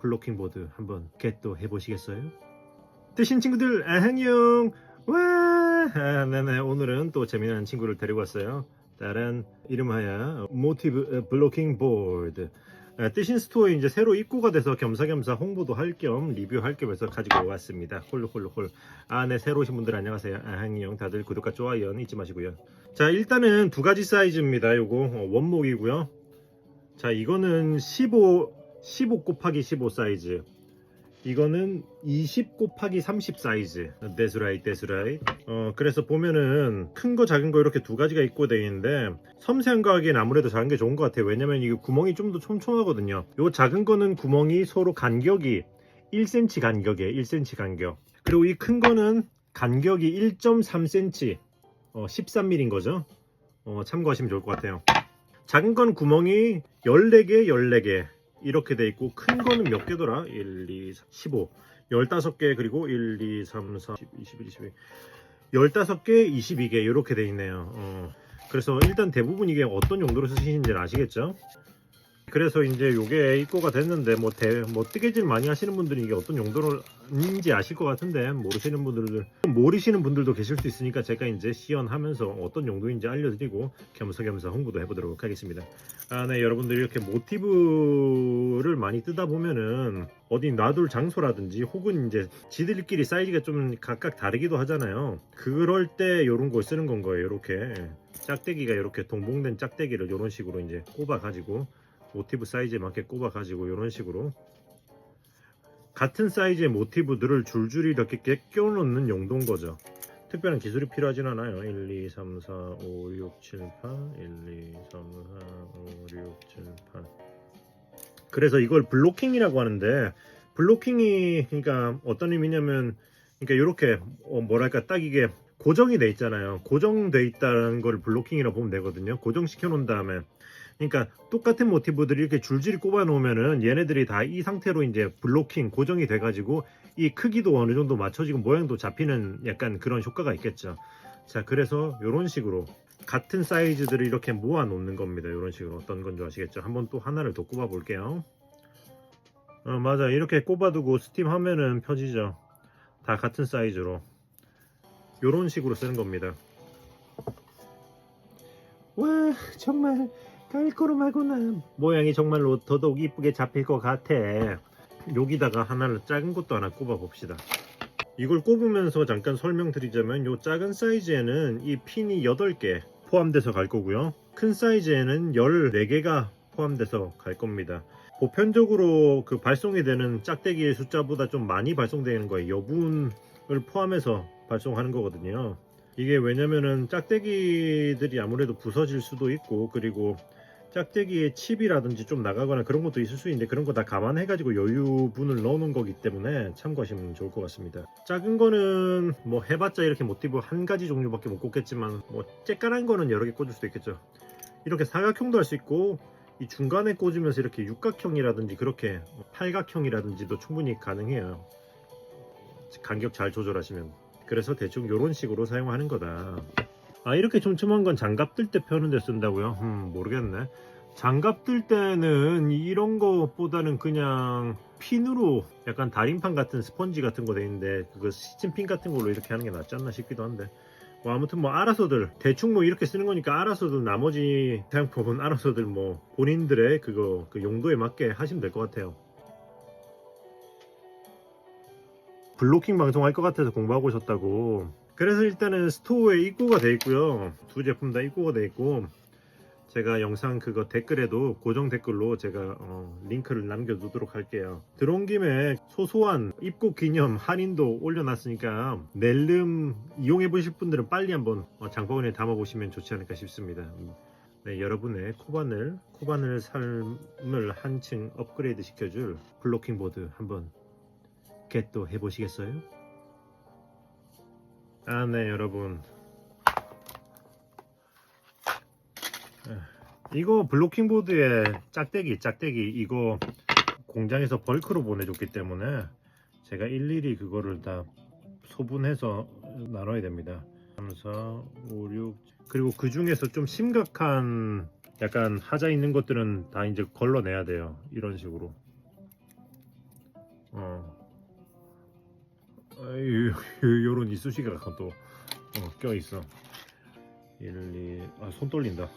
블로킹 보드 한번 겟도 해보시겠어요? 뜨신 친구들 안녕. 와 네네, 오늘은 또 재미난 친구를 데리고 왔어요. 다른 이름하여 모티브 블로킹 보드. 뜨신 스토어에 이제 새로 입고가 돼서 겸사겸사 홍보도 할 겸 리뷰할 겸 해서 가지고 왔습니다. 홀홀홀. 네, 새로 오신 분들 안녕하세요. 안녕. 다들 구독과 좋아요 잊지 마시고요. 자, 일단은 두 가지 사이즈입니다. 요거 원목이고요. 자, 이거는 15 곱하기 15 사이즈, 이거는 20 곱하기 30 사이즈. 데스라이. 그래서 보면은 큰 거 작은 거 이렇게 두 가지가 있고 되어 있는데, 섬세한 거 하기엔 아무래도 작은 게 좋은 것 같아요. 왜냐면 이게 구멍이 좀 더 촘촘하거든요. 요 작은 거는 구멍이 서로 간격이 1cm 간격이에요. 1cm 간격. 그리고 이 큰 거는 간격이 1.3cm, 13mm인 거죠. 참고하시면 좋을 것 같아요. 작은 건 구멍이 14개 이렇게 돼 있고, 큰 거는 몇 개더라? 1, 2, 3, 15, 15개, 그리고 1, 2, 3, 4, 10, 21, 22, 15개, 22개 이렇게 돼 있네요. 그래서 일단 대부분 이게 어떤 용도로 쓰시는지는 아시겠죠? 그래서 이제 요게 입고가 됐는데, 뭐 뜨개질 많이 하시는 분들이 이게 어떤 용도로인지 아실 것 같은데, 모르시는 분들도 계실 수 있으니까 제가 이제 시연하면서 어떤 용도인지 알려드리고 겸사겸사 홍보도 해보도록 하겠습니다. 네, 여러분들 이렇게 모티브를 많이 뜨다 보면은 어디 놔둘 장소라든지, 혹은 이제 지들끼리 사이즈가 좀 각각 다르기도 하잖아요. 그럴 때 요런 걸 쓰는 건 거예요. 이렇게 짝대기가, 이렇게 동봉된 짝대기를 이런 식으로 이제 꼽아 가지고, 모티브 사이즈에 맞게 꼽아 가지고 이런 식으로 같은 사이즈의 모티브들을 줄줄이 이렇게 끼워 넣는 용도인 거죠. 특별한 기술이 필요하진 않아요. 1, 2, 3, 4, 5, 6, 7, 8 1, 2, 3, 4, 5, 6, 7, 8. 그래서 이걸 블로킹이라고 하는데, 블로킹이 그러니까 어떤 의미냐면, 그러니까 이렇게 뭐랄까, 딱 이게 고정이 돼 있잖아요. 고정돼 있다는 걸 블로킹이라고 보면 되거든요. 고정시켜 놓은 다음에, 그러니까 똑같은 모티브들이 이렇게 줄줄이 꼽아 놓으면은 얘네들이 다 이 상태로 이제 블로킹 고정이 돼 가지고, 이 크기도 어느 정도 맞춰지고 모양도 잡히는 약간 그런 효과가 있겠죠. 자, 그래서 이런 식으로 같은 사이즈들을 이렇게 모아 놓는 겁니다. 이런 식으로. 어떤 건지 아시겠죠? 한번 또 하나를 더 꼽아 볼게요. 맞아, 이렇게 꼽아두고 스팀 하면은 펴지죠. 다 같은 사이즈로 이런 식으로 쓰는 겁니다. 와, 정말 깔끔하구나. 모양이 정말로 더더욱 이쁘게 잡힐 것 같아. 여기다가 하나를 작은 것도 하나 꼽아 봅시다. 이걸 꼽으면서 잠깐 설명드리자면, 요 작은 사이즈에는 이 핀이 8개 포함돼서 갈 거고요. 큰 사이즈에는 14개가 포함돼서 갈 겁니다. 보편적으로 그 발송이 되는 짝대기의 숫자보다 좀 많이 발송되는 거예요. 이 부분을 포함해서 발송하는 거거든요. 이게 왜냐면은 짝대기들이 아무래도 부서질 수도 있고, 그리고 짝대기에 칩이라든지 좀 나가거나 그런 것도 있을 수 있는데, 그런 거 다 감안해 가지고 여유분을 넣어 놓은 거기 때문에 참고하시면 좋을 것 같습니다. 작은 거는 뭐 해봤자 이렇게 모티브 한 가지 종류밖에 못 꽂겠지만, 뭐 쬐깐한 거는 여러 개 꽂을 수도 있겠죠. 이렇게 사각형도 할 수 있고, 이 중간에 꽂으면서 이렇게 육각형이라든지 그렇게 팔각형이라든지도 충분히 가능해요. 간격 잘 조절하시면. 그래서 대충 이런 식으로 사용하는 거다. 이렇게 촘촘한 건 장갑 뜰 때 펴는 데 쓴다고요? 모르겠네. 장갑 뜰 때는 이런 것보다는 그냥 핀으로, 약간 다림판 같은 스펀지 같은 거 돼 있는데, 그거 시침핀 같은 걸로 이렇게 하는 게 낫지 않나 싶기도 한데, 뭐 아무튼 뭐 알아서들 대충 뭐 이렇게 쓰는 거니까, 알아서들 나머지 사용법은 알아서들 뭐 본인들의 그 용도에 맞게 하시면 될 것 같아요. 블로킹 방송할 것 같아서 공부하고 오셨다고. 그래서 일단은 스토어에 입고가 돼 있고요. 두 제품 다 입고가 돼 있고, 제가 영상 그거 댓글에도 고정 댓글로 제가 링크를 남겨두도록 할게요. 들어온 김에 소소한 입고 기념 할인도 올려놨으니까, 낼름 이용해 보실 분들은 빨리 한번 장바구니에 담아 보시면 좋지 않을까 싶습니다. 네, 여러분의 코바늘 삶을 한층 업그레이드 시켜줄 블로킹 보드 한번 겟도 해보시겠어요? 네, 여러분, 이거 블로킹 보드의 짝대기 이거 공장에서 벌크로 보내줬기 때문에 제가 일일이 그거를 다 소분해서 나눠야 됩니다. 3, 4, 5, 6, 그리고 그 중에서 좀 심각한 약간 하자 있는 것들은 다 이제 걸러내야 돼요. 이런 식으로. 요런 이쑤시개가 또 껴있어. 1, 2, 손 떨린다.